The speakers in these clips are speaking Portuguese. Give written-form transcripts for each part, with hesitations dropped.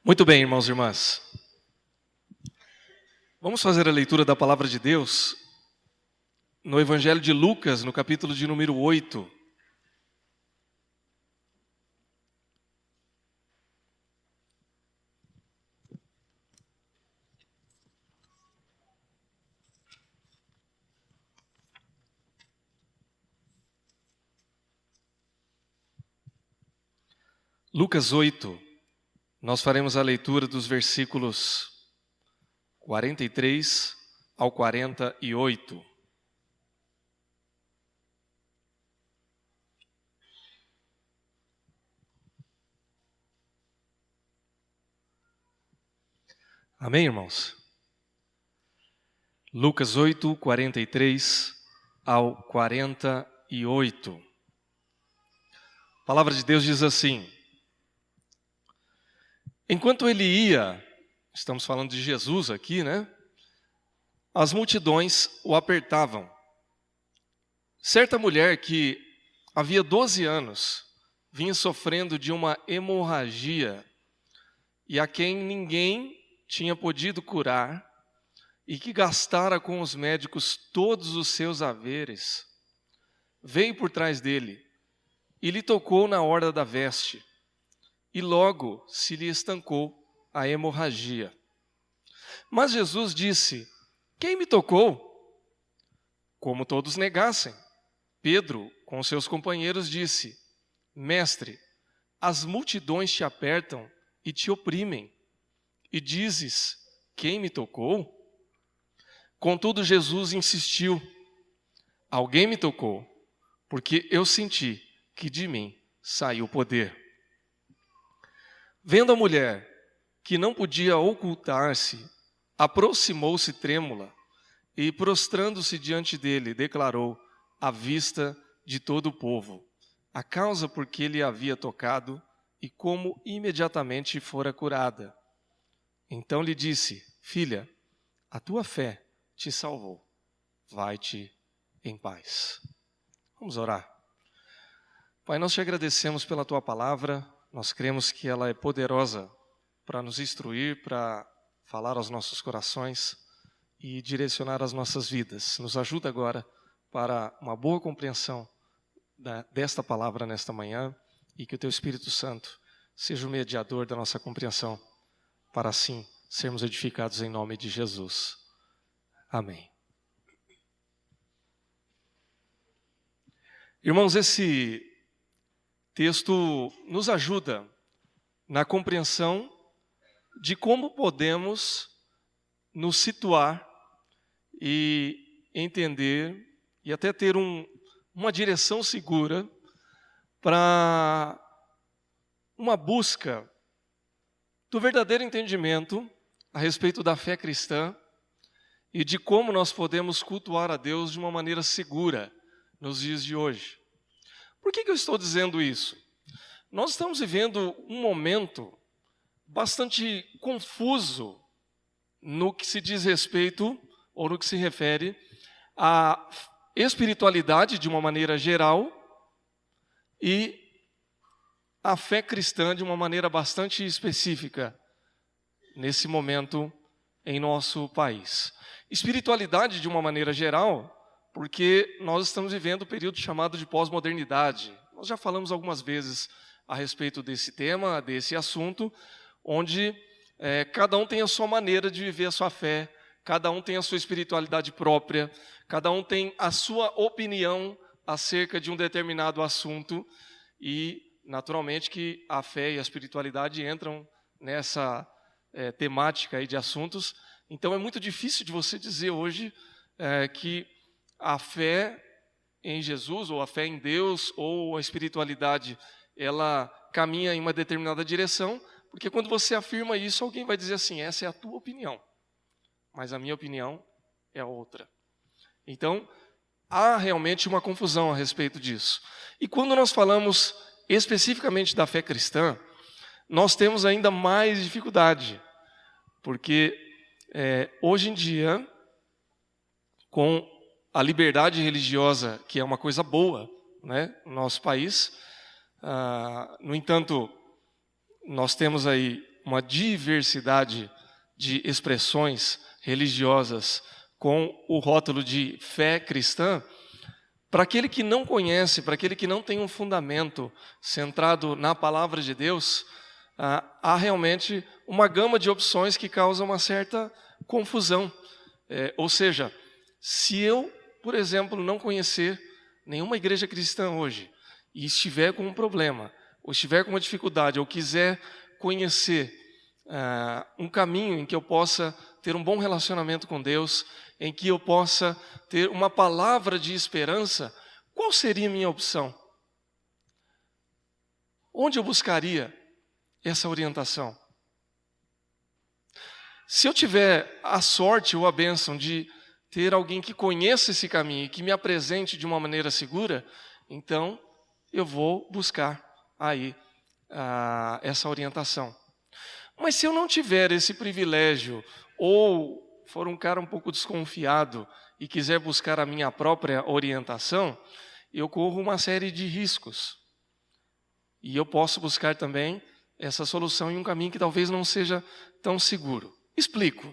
Muito bem, irmãos e irmãs. Vamos fazer a leitura da palavra de Deus no Evangelho de Lucas, no capítulo de número 8. Lucas 8, nós faremos a leitura dos versículos 43 ao 48. Amém, irmãos? Lucas 8, 43 ao 48. A palavra de Deus diz assim: enquanto ele ia, estamos falando de Jesus aqui, né? As multidões o apertavam. Certa mulher que havia 12 anos vinha sofrendo de uma hemorragia e a quem ninguém tinha podido curar e que gastara com os médicos todos os seus haveres, veio por trás dele e lhe tocou na orla da veste. E logo se lhe estancou a hemorragia. Mas Jesus disse: quem me tocou? Como todos negassem, Pedro, com seus companheiros, disse: mestre, as multidões te apertam e te oprimem, e dizes: quem me tocou? Contudo, Jesus insistiu: alguém me tocou, porque eu senti que de mim saiu o poder. Vendo a mulher, que não podia ocultar-se, aproximou-se trêmula e, prostrando-se diante dele, declarou à vista de todo o povo a causa por que ele havia tocado e como imediatamente fora curada. Então lhe disse: filha, a tua fé te salvou, vai-te em paz. Vamos orar. Pai, nós te agradecemos pela tua palavra. Nós cremos que ela é poderosa para nos instruir, para falar aos nossos corações e direcionar as nossas vidas. Nos ajuda agora para uma boa compreensão desta palavra nesta manhã e que o teu Espírito Santo seja o mediador da nossa compreensão, para assim sermos edificados em nome de Jesus. Amém. Irmãos, esse texto nos ajuda na compreensão de como podemos nos situar e entender e até ter uma direção segura para uma busca do verdadeiro entendimento a respeito da fé cristã e de como nós podemos cultuar a Deus de uma maneira segura nos dias de hoje. Por que eu estou dizendo isso? Nós estamos vivendo um momento bastante confuso no que se diz respeito, ou no que se refere à espiritualidade de uma maneira geral e à fé cristã de uma maneira bastante específica nesse momento em nosso país. Espiritualidade de uma maneira geral, porque nós estamos vivendo um período chamado de pós-modernidade. Nós já falamos algumas vezes a respeito desse tema, desse assunto, onde cada um tem a sua maneira de viver a sua fé, cada um tem a sua espiritualidade própria, cada um tem a sua opinião acerca de um determinado assunto e, naturalmente, que a fé e a espiritualidade entram nessa temática aí de assuntos. Então, é muito difícil de você dizer hoje que a fé em Jesus, ou a fé em Deus, ou a espiritualidade, ela caminha em uma determinada direção, porque quando você afirma isso, alguém vai dizer assim: essa é a tua opinião, mas a minha opinião é outra. Então, há realmente uma confusão a respeito disso. E quando nós falamos especificamente da fé cristã, nós temos ainda mais dificuldade, porque hoje em dia, com a liberdade religiosa, que é uma coisa boa, né, no nosso país, no entanto, nós temos aí uma diversidade de expressões religiosas com o rótulo de fé cristã, para aquele que não conhece, para aquele que não tem um fundamento centrado na palavra de Deus, há realmente uma gama de opções que causa uma certa confusão. Ou seja, se eu, por exemplo, não conhecer nenhuma igreja cristã hoje e estiver com um problema, ou estiver com uma dificuldade, ou quiser conhecer um caminho em que eu possa ter um bom relacionamento com Deus, em que eu possa ter uma palavra de esperança, qual seria a minha opção? Onde eu buscaria essa orientação? Se eu tiver a sorte ou a bênção de ter alguém que conheça esse caminho e que me apresente de uma maneira segura, então eu vou buscar aí essa orientação. Mas se eu não tiver esse privilégio, ou for um cara um pouco desconfiado e quiser buscar a minha própria orientação, eu corro uma série de riscos. E eu posso buscar também essa solução em um caminho que talvez não seja tão seguro. Explico.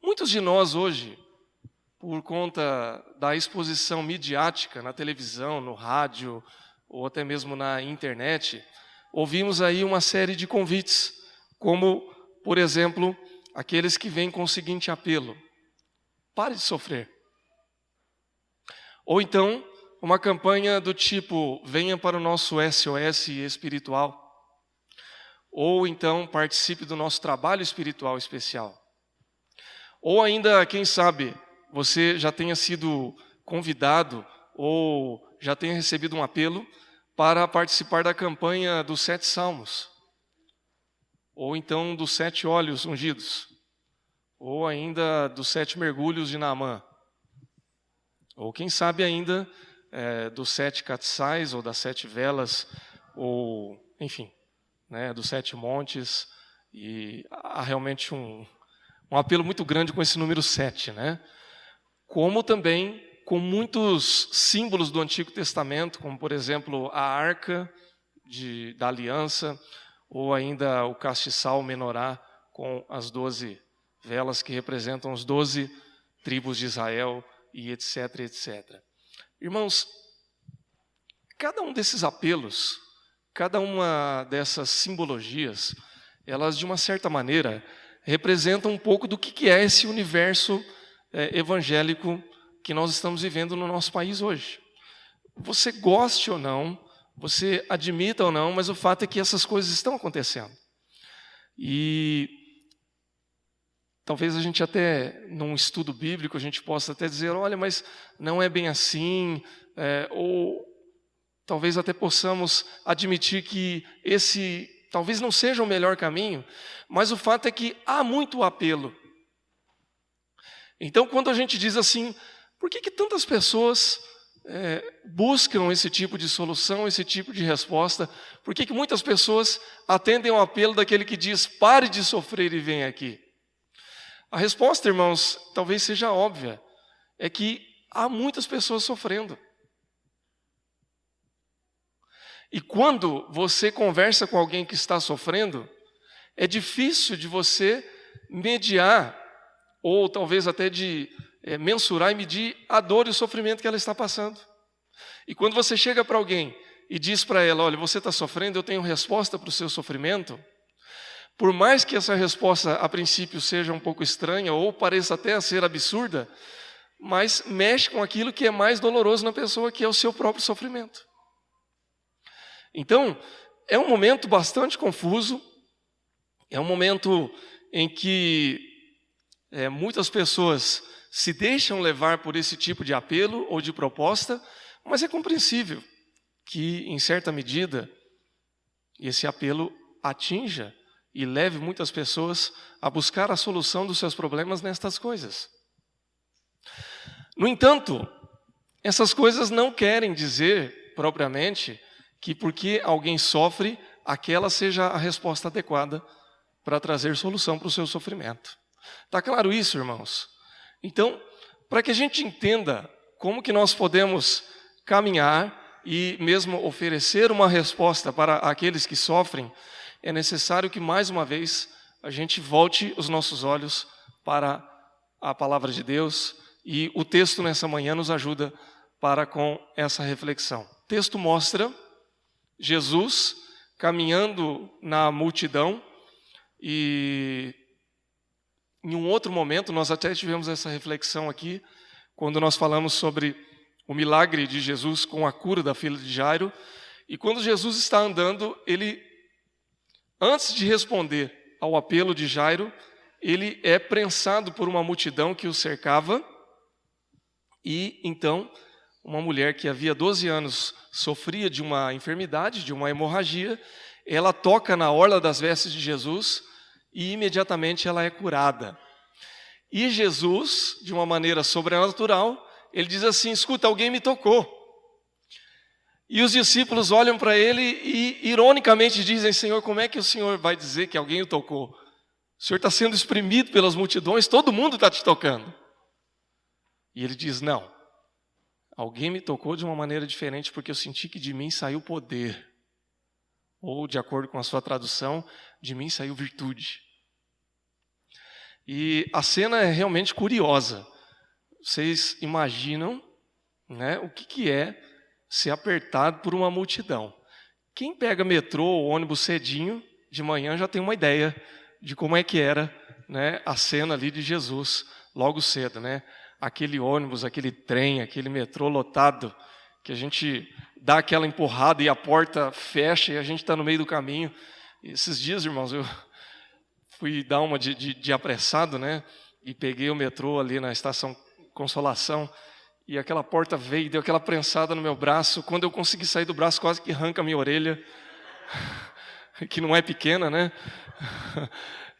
Muitos de nós hoje, por conta da exposição midiática na televisão, no rádio, ou até mesmo na internet, ouvimos aí uma série de convites, como, por exemplo, aqueles que vêm com o seguinte apelo: pare de sofrer. Ou então, uma campanha do tipo: venha para o nosso SOS espiritual. Ou então, participe do nosso trabalho espiritual especial. Ou ainda, quem sabe, você já tenha sido convidado ou já tenha recebido um apelo para participar da campanha dos 7 salmos. Ou então dos 7 óleos ungidos. Ou ainda dos 7 mergulhos de Naamã. Ou quem sabe ainda dos 7 castiçais, ou das 7 velas, ou enfim, dos 7 montes. E há realmente um apelo muito grande com esse número 7, Como também com muitos símbolos do Antigo Testamento, como por exemplo a arca da aliança, ou ainda o castiçal, o menorá, com as 12 velas que representam os 12 tribos de Israel, e etc, etc. Irmãos, cada um desses apelos, cada uma dessas simbologias, elas de uma certa maneira representam um pouco do que é esse universo evangélico que nós estamos vivendo no nosso país hoje. Você goste ou não, você admita ou não, mas o fato é que essas coisas estão acontecendo. E talvez a gente até, num estudo bíblico, a gente possa até dizer: olha, mas não é bem assim, ou talvez até possamos admitir que esse talvez não seja o melhor caminho, mas o fato é que há muito apelo. Então, quando a gente diz assim: por que tantas pessoas buscam esse tipo de solução, esse tipo de resposta? Por que muitas pessoas atendem ao apelo daquele que diz: pare de sofrer e vem aqui? A resposta, irmãos, talvez seja óbvia, é que há muitas pessoas sofrendo. E quando você conversa com alguém que está sofrendo, é difícil de você mediar, ou talvez até de mensurar e medir a dor e o sofrimento que ela está passando. E quando você chega para alguém e diz para ela: olha, você está sofrendo, eu tenho resposta para o seu sofrimento, por mais que essa resposta a princípio seja um pouco estranha ou pareça até ser absurda, mas mexe com aquilo que é mais doloroso na pessoa, que é o seu próprio sofrimento. Então, é um momento bastante confuso, é um momento em que muitas pessoas se deixam levar por esse tipo de apelo ou de proposta, mas é compreensível que, em certa medida, esse apelo atinja e leve muitas pessoas a buscar a solução dos seus problemas nestas coisas. No entanto, essas coisas não querem dizer, propriamente, que porque alguém sofre, aquela seja a resposta adequada para trazer solução para o seu sofrimento. Está claro isso, irmãos? Então, para que a gente entenda como que nós podemos caminhar e mesmo oferecer uma resposta para aqueles que sofrem, é necessário que, mais uma vez, a gente volte os nossos olhos para a palavra de Deus, e o texto nessa manhã nos ajuda para com essa reflexão. O texto mostra Jesus caminhando na multidão, e em um outro momento nós até tivemos essa reflexão aqui, quando nós falamos sobre o milagre de Jesus com a cura da filha de Jairo. E quando Jesus está andando, ele, antes de responder ao apelo de Jairo, ele é prensado por uma multidão que o cercava, e então uma mulher que havia 12 anos sofria de uma enfermidade, de uma hemorragia, ela toca na orla das vestes de Jesus e imediatamente ela é curada. E Jesus, de uma maneira sobrenatural, ele diz assim: escuta, alguém me tocou. E os discípulos olham para ele e ironicamente dizem: Senhor, como é que o Senhor vai dizer que alguém o tocou? O Senhor está sendo espremido pelas multidões, todo mundo está te tocando. E ele diz: não, alguém me tocou de uma maneira diferente, porque eu senti que de mim saiu poder. Ou, de acordo com a sua tradução, de mim saiu virtude. E a cena é realmente curiosa. Vocês imaginam, né, o que é ser apertado por uma multidão? Quem pega metrô ou ônibus cedinho, de manhã, já tem uma ideia de como é que era, né, a cena ali de Jesus, logo cedo, né? Aquele ônibus, aquele trem, aquele metrô lotado, que a gente dá aquela empurrada e a porta fecha e a gente está no meio do caminho. E esses dias, irmãos, eu fui dar uma de apressado, né? E peguei o metrô ali na estação Consolação, e aquela porta veio e deu aquela prensada no meu braço. Quando eu consegui sair do braço, quase que arranca a minha orelha, que não é pequena, né?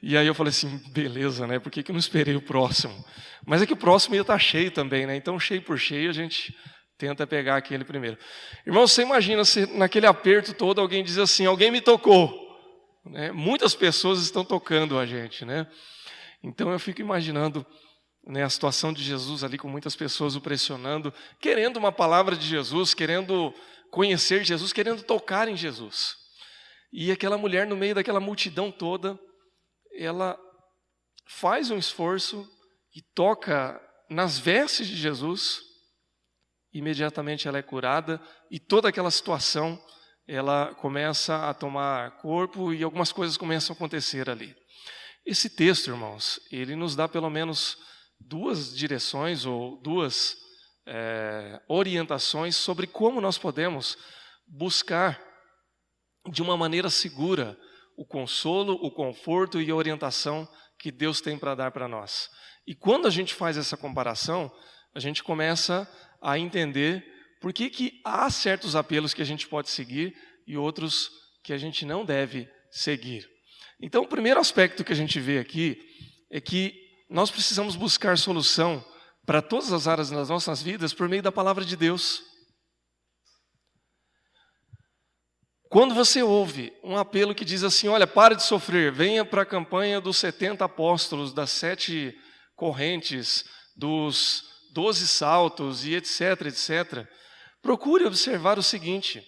E aí eu falei assim, beleza, né? Por que eu não esperei o próximo? Mas é que o próximo ia estar cheio também, né? Então, cheio por cheio, a gente tenta pegar aquele primeiro. Irmão, você imagina se naquele aperto todo alguém diz assim: alguém me tocou. Né? Muitas pessoas estão tocando a gente, né? Então eu fico imaginando, né, a situação de Jesus ali, com muitas pessoas o pressionando, querendo uma palavra de Jesus, querendo conhecer Jesus, querendo tocar em Jesus. E aquela mulher, no meio daquela multidão toda, ela faz um esforço e toca nas vestes de Jesus. Imediatamente ela é curada, e toda aquela situação ela começa a tomar corpo, e algumas coisas começam a acontecer ali. Esse texto, irmãos, ele nos dá pelo menos duas direções ou duas orientações sobre como nós podemos buscar de uma maneira segura o consolo, o conforto e a orientação que Deus tem para dar para nós. E quando a gente faz essa comparação, a gente começa a entender por que há certos apelos que a gente pode seguir e outros que a gente não deve seguir. Então, o primeiro aspecto que a gente vê aqui é que nós precisamos buscar solução para todas as áreas das nossas vidas por meio da palavra de Deus. Quando você ouve um apelo que diz assim: olha, pare de sofrer, venha para a campanha dos 70 apóstolos, das 7 correntes, dos 12 saltos e etc, etc. Procure observar o seguinte: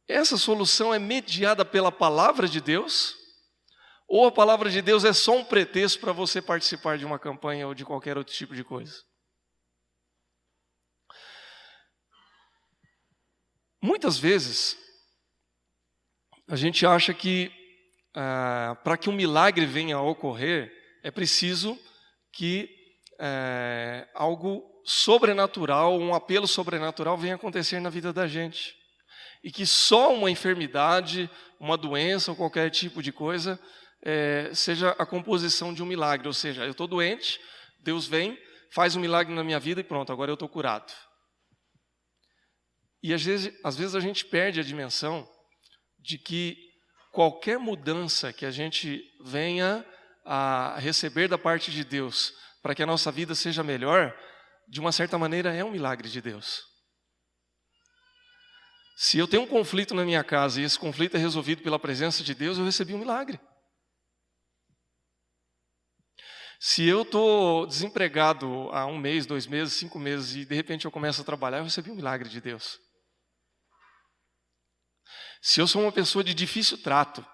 essa solução é mediada pela palavra de Deus? Ou a palavra de Deus é só um pretexto para você participar de uma campanha ou de qualquer outro tipo de coisa? Muitas vezes, a gente acha que para que um milagre venha a ocorrer, é preciso que algo sobrenatural, um apelo sobrenatural venha acontecer na vida da gente. E que só uma enfermidade, uma doença ou qualquer tipo de coisa seja a composição de um milagre. Ou seja, eu estou doente, Deus vem, faz um milagre na minha vida e pronto, agora eu estou curado. E às vezes a gente perde a dimensão de que qualquer mudança que a gente venha a receber da parte de Deus para que a nossa vida seja melhor, de uma certa maneira é um milagre de Deus. Se eu tenho um conflito na minha casa e esse conflito é resolvido pela presença de Deus, eu recebi um milagre. Se eu estou desempregado há 1 mês, 2 meses, 5 meses e de repente eu começo a trabalhar, eu recebi um milagre de Deus. Se eu sou uma pessoa de difícil trato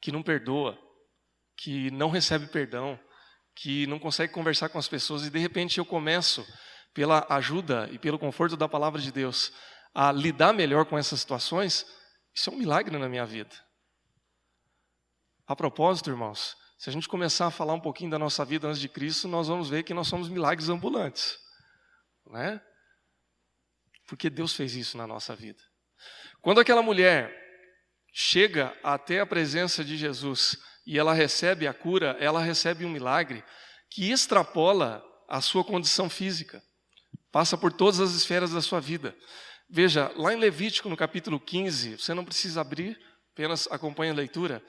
que não perdoa, que não recebe perdão, que não consegue conversar com as pessoas, e de repente eu começo, pela ajuda e pelo conforto da palavra de Deus, a lidar melhor com essas situações, isso é um milagre na minha vida. A propósito, irmãos, se a gente começar a falar um pouquinho da nossa vida antes de Cristo, nós vamos ver que nós somos milagres ambulantes, né? Porque Deus fez isso na nossa vida. Quando aquela mulher chega até a presença de Jesus e ela recebe a cura, ela recebe um milagre que extrapola a sua condição física, passa por todas as esferas da sua vida. Veja, lá em Levítico, no capítulo 15, você não precisa abrir, apenas acompanhe a leitura.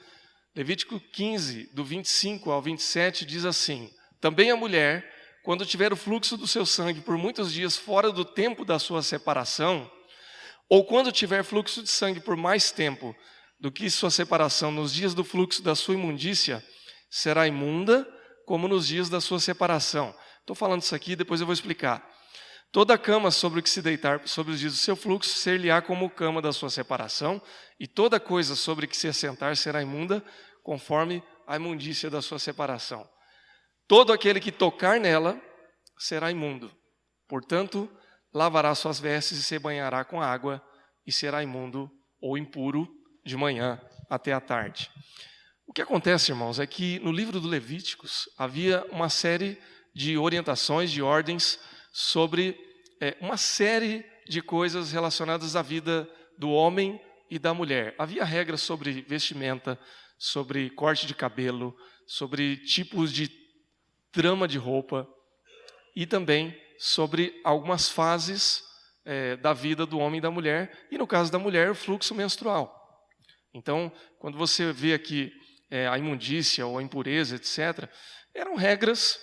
Levítico 15, do 25 ao 27, diz assim: também a mulher, quando tiver o fluxo do seu sangue por muitos dias fora do tempo da sua separação, ou quando tiver fluxo de sangue por mais tempo do que sua separação nos dias do fluxo da sua imundícia, será imunda como nos dias da sua separação. Estou falando isso aqui, depois eu vou explicar. Toda cama sobre o que se deitar sobre os dias do seu fluxo ser-lhe-á como cama da sua separação, e toda coisa sobre que se assentar será imunda, conforme a imundícia da sua separação. Todo aquele que tocar nela será imundo. Portanto, lavará suas vestes e se banhará com água, e será imundo ou impuro de manhã até a tarde. O que acontece, irmãos, é que no livro do Levíticos havia uma série de orientações, de ordens, sobre uma série de coisas relacionadas à vida do homem e da mulher. Havia regras sobre vestimenta, sobre corte de cabelo, sobre tipos de trama de roupa e também sobre algumas fases da vida do homem e da mulher, e no caso da mulher, o fluxo menstrual. Então, quando você vê aqui a imundícia ou a impureza, etc., eram regras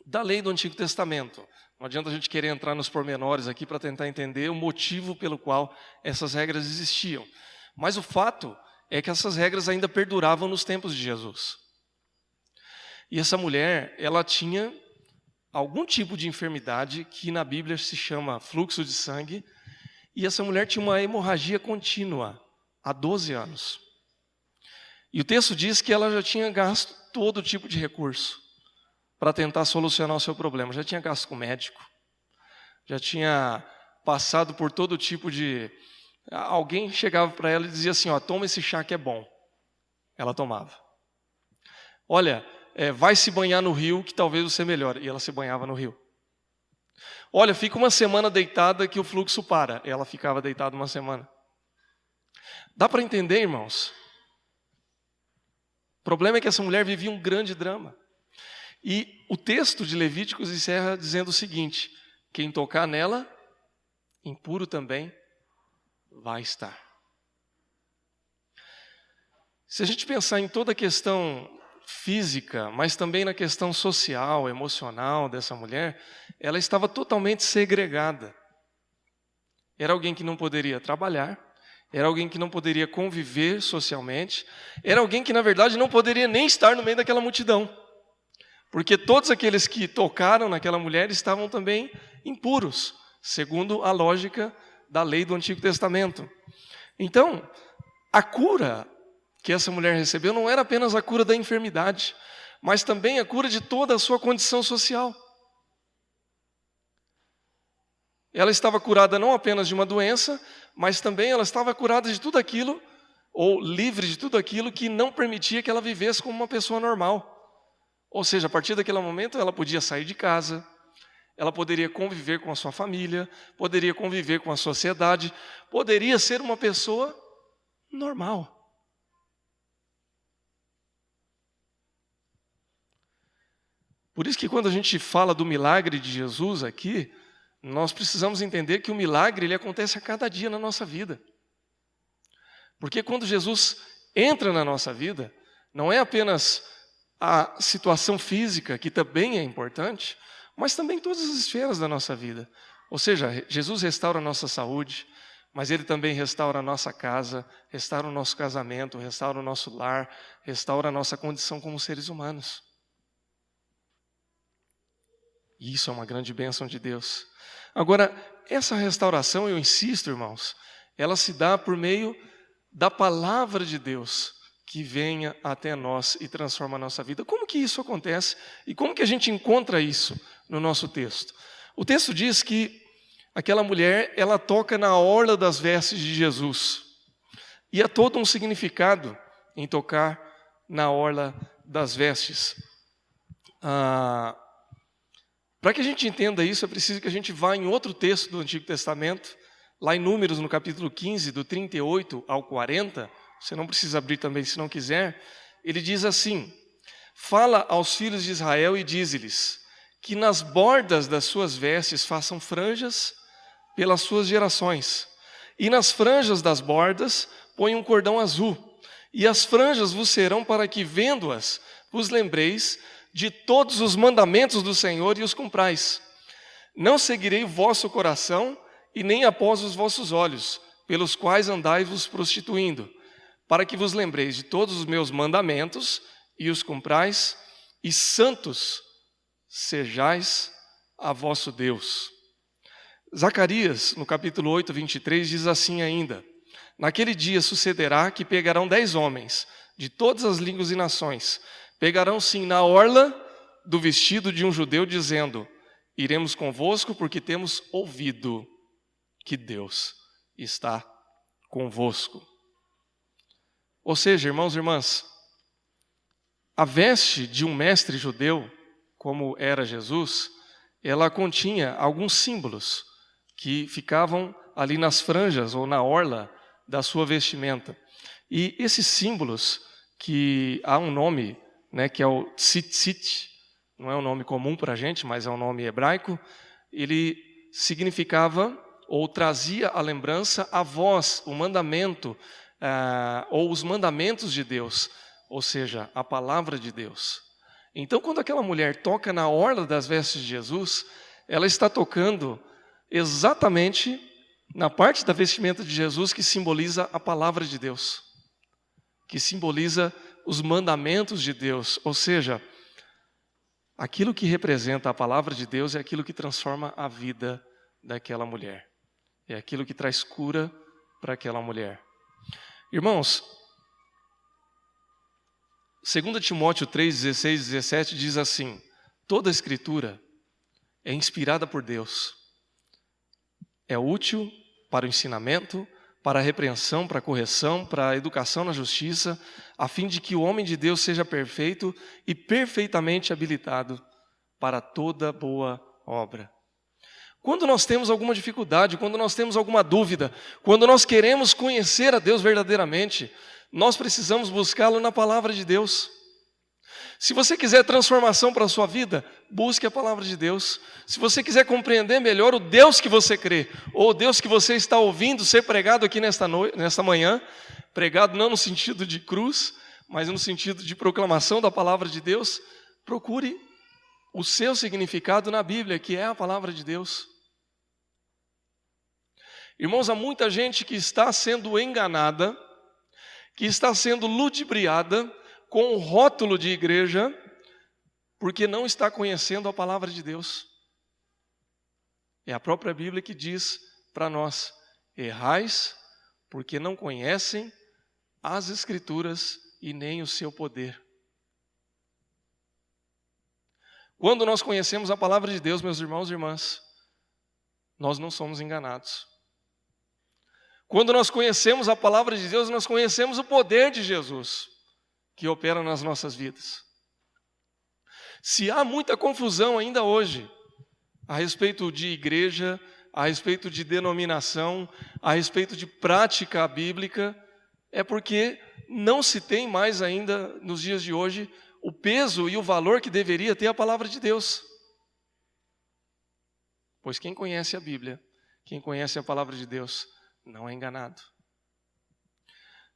da lei do Antigo Testamento. Não adianta a gente querer entrar nos pormenores aqui para tentar entender o motivo pelo qual essas regras existiam. Mas o fato é que essas regras ainda perduravam nos tempos de Jesus. E essa mulher, ela tinha algum tipo de enfermidade que na Bíblia se chama fluxo de sangue, e essa mulher tinha uma hemorragia contínua há 12 anos. E o texto diz que ela já tinha gasto todo tipo de recurso para tentar solucionar o seu problema. Já tinha gasto com médico, já tinha passado por todo tipo de... Alguém chegava para ela e dizia assim, toma esse chá que é bom. Ela tomava. Olha, vai se banhar no rio que talvez você melhore. E ela se banhava no rio. Olha, fica uma semana deitada que o fluxo para. Ela ficava deitada uma semana. Dá para entender, irmãos? O problema é que essa mulher vivia um grande drama. E o texto de Levíticos encerra dizendo o seguinte: quem tocar nela, impuro também vai estar. Se a gente pensar em toda a questão física, mas também na questão social, emocional dessa mulher, ela estava totalmente segregada. Era alguém que não poderia trabalhar, era alguém que não poderia conviver socialmente, era alguém que, na verdade, não poderia nem estar no meio daquela multidão. Porque todos aqueles que tocaram naquela mulher estavam também impuros, segundo a lógica da lei do Antigo Testamento. Então, a cura que essa mulher recebeu não era apenas a cura da enfermidade, mas também a cura de toda a sua condição social. Ela estava curada não apenas de uma doença, mas também ela estava curada de tudo aquilo, ou livre de tudo aquilo que não permitia que ela vivesse como uma pessoa normal. Ou seja, a partir daquele momento ela podia sair de casa, ela poderia conviver com a sua família, poderia conviver com a sociedade, poderia ser uma pessoa normal. Por isso que quando a gente fala do milagre de Jesus aqui, nós precisamos entender que o milagre ele acontece a cada dia na nossa vida. Porque quando Jesus entra na nossa vida, não é apenas a situação física, que também é importante, mas também todas as esferas da nossa vida. Ou seja, Jesus restaura a nossa saúde, mas Ele também restaura a nossa casa, restaura o nosso casamento, restaura o nosso lar, restaura a nossa condição como seres humanos. E isso é uma grande bênção de Deus. Agora, essa restauração, eu insisto, irmãos, ela se dá por meio da palavra de Deus, que venha até nós e transforma a nossa vida. Como que isso acontece? E como que a gente encontra isso no nosso texto? O texto diz que aquela mulher, ela toca na orla das vestes de Jesus. E há todo um significado em tocar na orla das vestes. Para que a gente entenda isso, é preciso que a gente vá em outro texto do Antigo Testamento, lá em Números, no capítulo 15, do 38 ao 40, você não precisa abrir também se não quiser, ele diz assim: fala aos filhos de Israel e dize-lhes que nas bordas das suas vestes façam franjas pelas suas gerações, e nas franjas das bordas põe um cordão azul, e as franjas vos serão para que, vendo-as, vos lembreis de todos os mandamentos do Senhor e os cumprais. Não seguirei o vosso coração e nem após os vossos olhos, pelos quais andais vos prostituindo, para que vos lembreis de todos os meus mandamentos e os cumprais, e santos sejais a vosso Deus. Zacarias, no capítulo 8, 23, diz assim ainda: naquele dia sucederá que pegarão 10 homens de todas as línguas e nações, pegarão sim na orla do vestido de um judeu, dizendo: iremos convosco porque temos ouvido que Deus está convosco. Ou seja, irmãos e irmãs, a veste de um mestre judeu, como era Jesus, ela continha alguns símbolos que ficavam ali nas franjas ou na orla da sua vestimenta. E esses símbolos, que há um nome, né, que é o tzitzit, não é um nome comum para a gente, mas é um nome hebraico, ele significava ou trazia a lembrança a voz, o mandamento, ou os mandamentos de Deus, ou seja, a palavra de Deus. Então, quando aquela mulher toca na orla das vestes de Jesus, ela está tocando exatamente na parte da vestimenta de Jesus que simboliza a palavra de Deus, que simboliza os mandamentos de Deus, ou seja, aquilo que representa a palavra de Deus é aquilo que transforma a vida daquela mulher, é aquilo que traz cura para aquela mulher. Irmãos, 2 Timóteo 3, 16 e 17 diz assim: toda a Escritura é inspirada por Deus, é útil para o ensinamento, para a repreensão, para a correção, para a educação na justiça, a fim de que o homem de Deus seja perfeito e perfeitamente habilitado para toda boa obra. Quando nós temos alguma dificuldade, quando nós temos alguma dúvida, quando nós queremos conhecer a Deus verdadeiramente, nós precisamos buscá-lo na palavra de Deus. Se você quiser transformação para a sua vida, busque a palavra de Deus. Se você quiser compreender melhor o Deus que você crê, ou o Deus que você está ouvindo ser pregado aqui nesta manhã, pregado não no sentido de cruz, mas no sentido de proclamação da palavra de Deus, procure o seu significado na Bíblia, que é a palavra de Deus. Irmãos, há muita gente que está sendo enganada, que está sendo ludibriada com o rótulo de igreja, porque não está conhecendo a palavra de Deus. É a própria Bíblia que diz para nós: errais porque não conhecem as Escrituras e nem o seu poder. Quando nós conhecemos a palavra de Deus, meus irmãos e irmãs, nós não somos enganados. Quando nós conhecemos a palavra de Deus, nós conhecemos o poder de Jesus que opera nas nossas vidas. Se há muita confusão ainda hoje a respeito de igreja, a respeito de denominação, a respeito de prática bíblica, é porque não se tem mais ainda, nos dias de hoje, o peso e o valor que deveria ter a palavra de Deus. Pois quem conhece a Bíblia, quem conhece a palavra de Deus, não é enganado.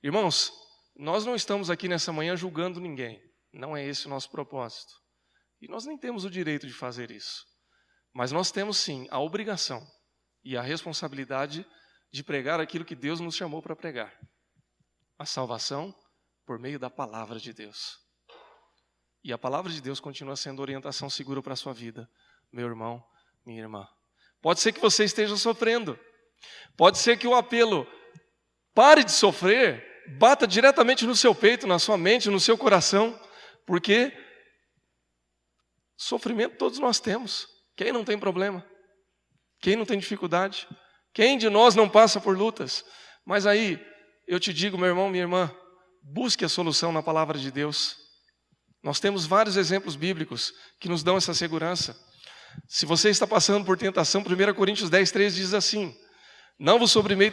Irmãos, nós não estamos aqui nessa manhã julgando ninguém. Não é esse o nosso propósito. E nós nem temos o direito de fazer isso. Mas nós temos sim a obrigação e a responsabilidade de pregar aquilo que Deus nos chamou para pregar. A salvação por meio da palavra de Deus. E a palavra de Deus continua sendo orientação segura para a sua vida, meu irmão, minha irmã. Pode ser que você esteja sofrendo. Pode ser que o apelo pare de sofrer bata diretamente no seu peito, na sua mente, no seu coração, porque sofrimento todos nós temos. Quem não tem problema? Quem não tem dificuldade? Quem de nós não passa por lutas? Mas aí, eu te digo, meu irmão, minha irmã, busque a solução na palavra de Deus. Nós temos vários exemplos bíblicos que nos dão essa segurança. Se você está passando por tentação, 1 Coríntios 10:3 diz assim: não vos sobreveio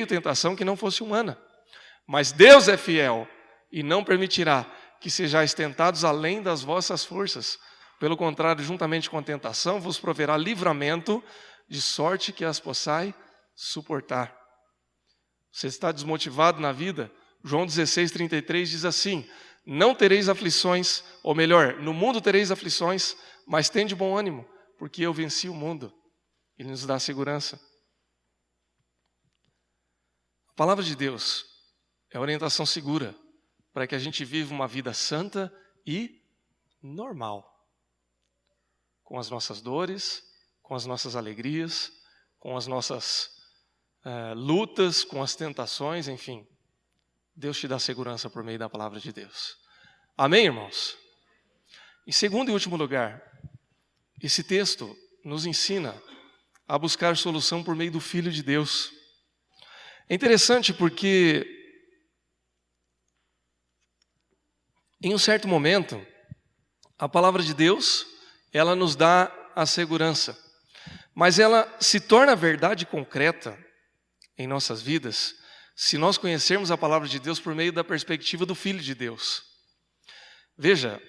tentação que não fosse humana, mas Deus é fiel e não permitirá que sejais tentados além das vossas forças. Pelo contrário, juntamente com a tentação, vos proverá livramento, de sorte que as possais suportar. Você está desmotivado na vida? João 16:33 diz assim: não tereis aflições, ou melhor, no mundo tereis aflições, mas tende bom ânimo, porque eu venci o mundo. Ele nos dá segurança. A palavra de Deus é orientação segura para que a gente viva uma vida santa e normal. Com as nossas dores, com as nossas alegrias, com as nossas lutas, com as tentações, enfim. Deus te dá segurança por meio da palavra de Deus. Amém, irmãos? Em segundo e último lugar, esse texto nos ensina a buscar solução por meio do Filho de Deus. É interessante porque, em um certo momento, a palavra de Deus, ela nos dá a segurança, mas ela se torna verdade concreta em nossas vidas se nós conhecermos a palavra de Deus por meio da perspectiva do Filho de Deus. Veja,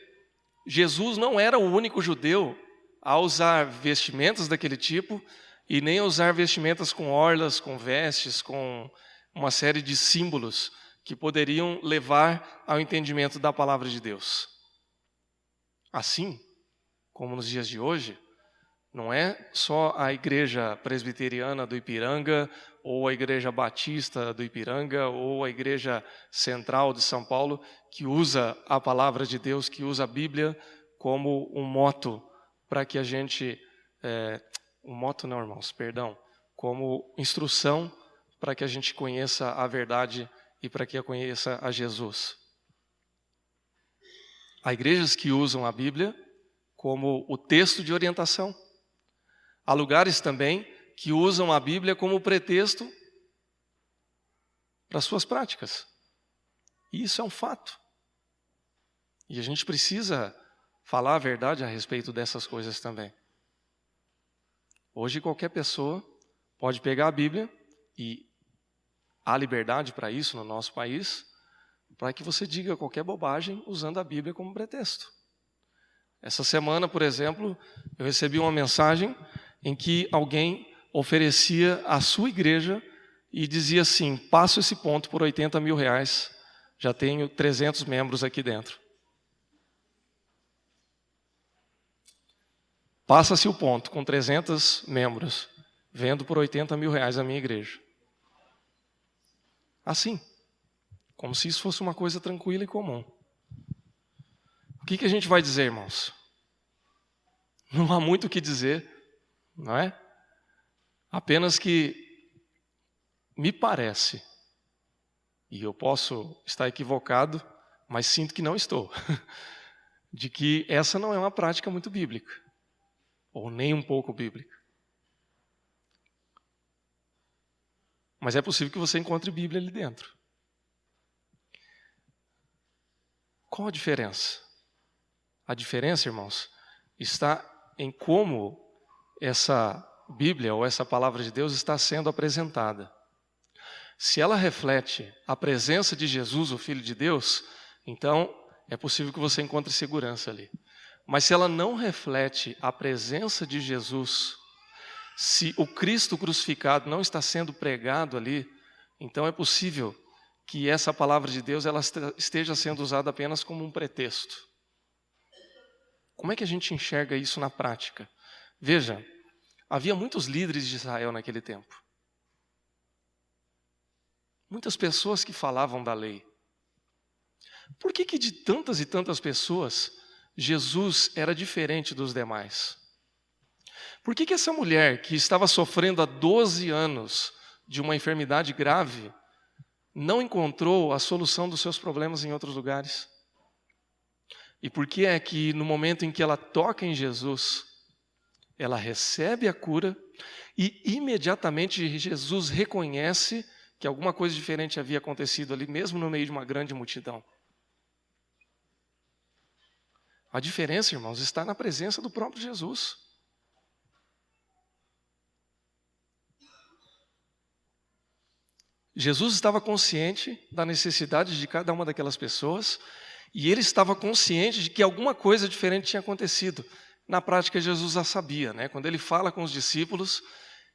Jesus não era o único judeu a usar vestimentas daquele tipo e nem a usar vestimentas com orlas, com vestes, com uma série de símbolos que poderiam levar ao entendimento da palavra de Deus. Assim, como nos dias de hoje, não é só a igreja presbiteriana do Ipiranga, ou a igreja batista do Ipiranga, ou a igreja central de São Paulo, que usa a palavra de Deus, que usa a Bíblia como um moto para que a gente... um moto não, irmãos, perdão. Como instrução para que a gente conheça a verdade e para que a conheça a Jesus. Há igrejas que usam a Bíblia como o texto de orientação. Há lugares também que usam a Bíblia como pretexto para suas práticas. E isso é um fato. E a gente precisa falar a verdade a respeito dessas coisas também. Hoje qualquer pessoa pode pegar a Bíblia, e há liberdade para isso no nosso país, para que você diga qualquer bobagem usando a Bíblia como pretexto. Essa semana, por exemplo, eu recebi uma mensagem em que alguém oferecia a sua igreja e dizia assim: passo esse ponto por R$80 mil, já tenho 300 membros aqui dentro. Passa-se o ponto com 300 membros, vendo por R$80 mil a minha igreja. Assim, como se isso fosse uma coisa tranquila e comum. O que a gente vai dizer, irmãos? Não há muito o que dizer, não é? Apenas que me parece, e eu posso estar equivocado, mas sinto que não estou, de que essa não é uma prática muito bíblica, ou nem um pouco bíblica. Mas é possível que você encontre Bíblia ali dentro. Qual a diferença? A diferença, irmãos, está em como essa Bíblia ou essa palavra de Deus está sendo apresentada. Se ela reflete a presença de Jesus, o Filho de Deus, então é possível que você encontre segurança ali. Mas se ela não reflete a presença de Jesus, se o Cristo crucificado não está sendo pregado ali, então é possível que essa palavra de Deus ela esteja sendo usada apenas como um pretexto. Como é que a gente enxerga isso na prática? Veja, havia muitos líderes de Israel naquele tempo. Muitas pessoas que falavam da lei. Por que de tantas e tantas pessoas, Jesus era diferente dos demais? Por que essa mulher que estava sofrendo há 12 anos de uma enfermidade grave, não encontrou a solução dos seus problemas em outros lugares? E por que é que no momento em que ela toca em Jesus, ela recebe a cura e imediatamente Jesus reconhece que alguma coisa diferente havia acontecido ali, mesmo no meio de uma grande multidão? A diferença, irmãos, está na presença do próprio Jesus. Jesus estava consciente da necessidade de cada uma daquelas pessoas e ele estava consciente de que alguma coisa diferente tinha acontecido. Na prática, Jesus já sabia, né? Quando ele fala com os discípulos,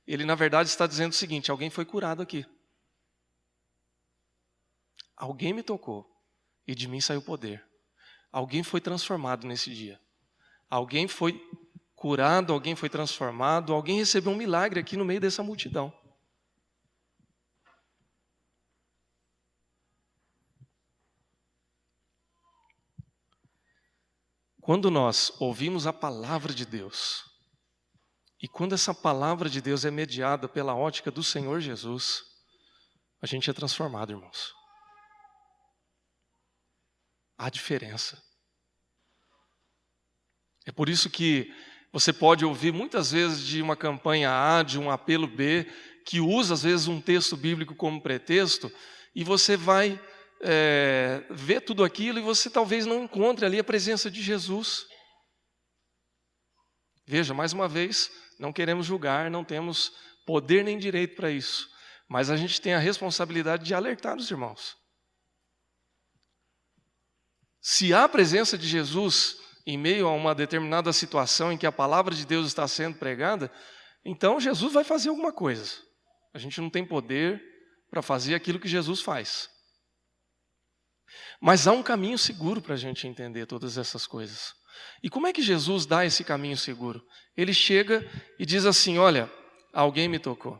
ele na verdade está dizendo o seguinte: alguém foi curado aqui. Alguém me tocou e de mim saiu poder. Alguém foi transformado nesse dia. Alguém foi curado, alguém foi transformado, alguém recebeu um milagre aqui no meio dessa multidão. Quando nós ouvimos a palavra de Deus, e quando essa palavra de Deus é mediada pela ótica do Senhor Jesus, a gente é transformado, irmãos. Há diferença. É por isso que você pode ouvir muitas vezes de uma campanha A, de um apelo B, que usa às vezes um texto bíblico como pretexto, e você vai ver tudo aquilo e você talvez não encontre ali a presença de Jesus. Veja, mais uma vez, não queremos julgar, não temos poder nem direito para isso, mas a gente tem a responsabilidade de alertar os irmãos. Se há a presença de Jesus em meio a uma determinada situação em que a palavra de Deus está sendo pregada, então Jesus vai fazer alguma coisa. A gente não tem poder para fazer aquilo que Jesus faz. Mas há um caminho seguro para a gente entender todas essas coisas. E como é que Jesus dá esse caminho seguro? Ele chega e diz assim: olha, alguém me tocou.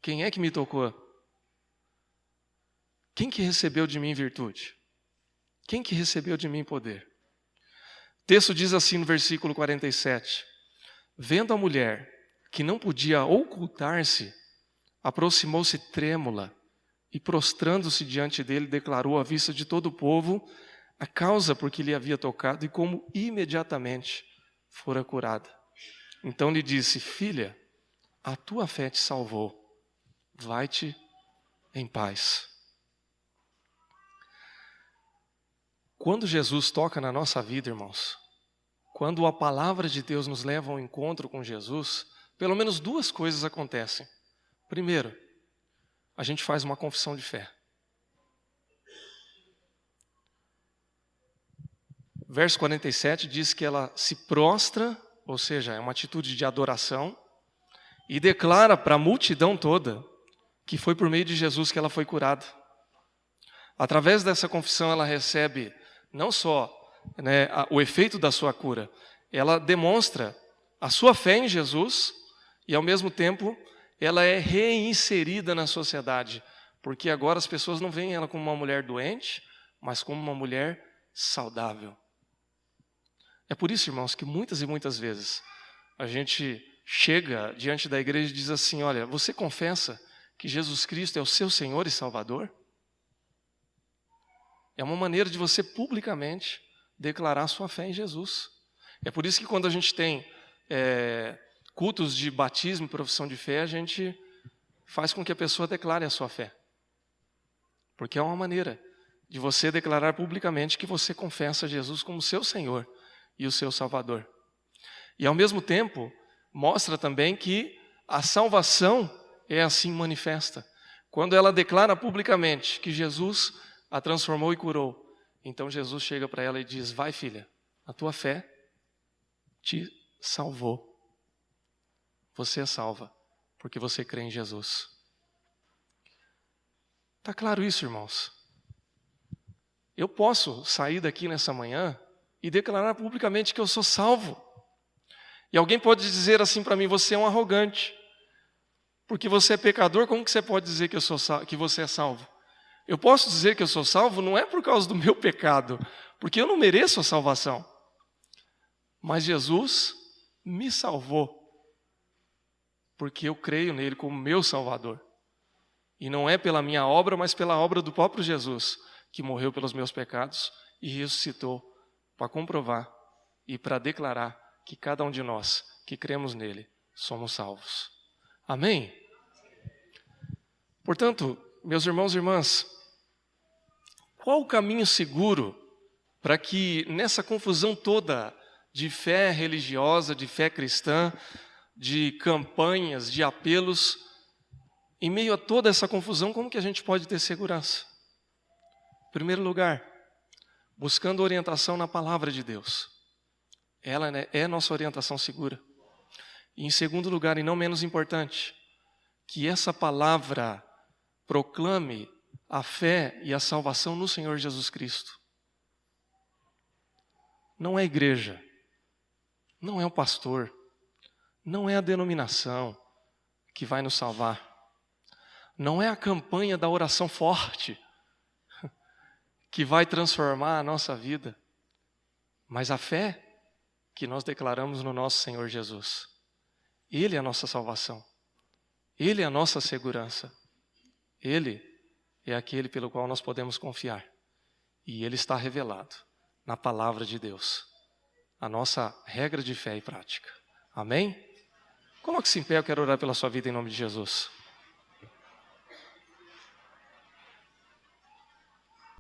Quem é que me tocou? Quem que recebeu de mim virtude? Quem que recebeu de mim poder? O texto diz assim no versículo 47. Vendo a mulher que não podia ocultar-se, aproximou-se trêmula e prostrando-se diante dele, declarou à vista de todo o povo a causa por que lhe havia tocado e como imediatamente fora curada. Então lhe disse: filha, a tua fé te salvou, vai-te em paz. Quando Jesus toca na nossa vida, irmãos, quando a palavra de Deus nos leva ao encontro com Jesus, pelo menos duas coisas acontecem. Primeiro, a gente faz uma confissão de fé. Verso 47 diz que ela se prostra, ou seja, é uma atitude de adoração, e declara para a multidão toda que foi por meio de Jesus que ela foi curada. Através dessa confissão ela recebe não só o efeito da sua cura, ela demonstra a sua fé em Jesus e ao mesmo tempo ela é reinserida na sociedade, porque agora as pessoas não veem ela como uma mulher doente, mas como uma mulher saudável. É por isso, irmãos, que muitas e muitas vezes a gente chega diante da igreja e diz assim: olha, você confessa que Jesus Cristo é o seu Senhor e Salvador? É uma maneira de você publicamente declarar sua fé em Jesus. É por isso que quando a gente tem cultos de batismo e profissão de fé, a gente faz com que a pessoa declare a sua fé. Porque é uma maneira de você declarar publicamente que você confessa Jesus como seu Senhor e o seu Salvador. E ao mesmo tempo, mostra também que a salvação é assim manifesta. Quando ela declara publicamente que Jesus a transformou e curou, então Jesus chega para ela e diz: vai, filha, a tua fé te salvou. Você é salva, porque você crê em Jesus. Está claro isso, irmãos? Eu posso sair daqui nessa manhã e declarar publicamente que eu sou salvo. E alguém pode dizer assim para mim: você é um arrogante. Porque você é pecador, como que você pode dizer que você é salvo? Eu posso dizer que eu sou salvo não é por causa do meu pecado, porque eu não mereço a salvação. Mas Jesus me salvou, porque eu creio nele como meu Salvador. E não é pela minha obra, mas pela obra do próprio Jesus, que morreu pelos meus pecados e ressuscitou para comprovar e para declarar que cada um de nós que cremos nele somos salvos. Amém? Portanto, meus irmãos e irmãs, qual o caminho seguro para que nessa confusão toda de fé religiosa, de fé cristã, de campanhas, de apelos, em meio a toda essa confusão, como que a gente pode ter segurança? Em primeiro lugar, buscando orientação na palavra de Deus. Ela, né, é nossa orientação segura. E em segundo lugar, e não menos importante, que essa palavra proclame a fé e a salvação no Senhor Jesus Cristo. Não é a igreja, não é o pastor, não é a denominação que vai nos salvar. Não é a campanha da oração forte que vai transformar a nossa vida, mas a fé que nós declaramos no nosso Senhor Jesus. Ele é a nossa salvação. Ele é a nossa segurança. Ele é aquele pelo qual nós podemos confiar. E ele está revelado na palavra de Deus. A nossa regra de fé e prática. Amém? Coloque-se em pé, eu quero orar pela sua vida em nome de Jesus.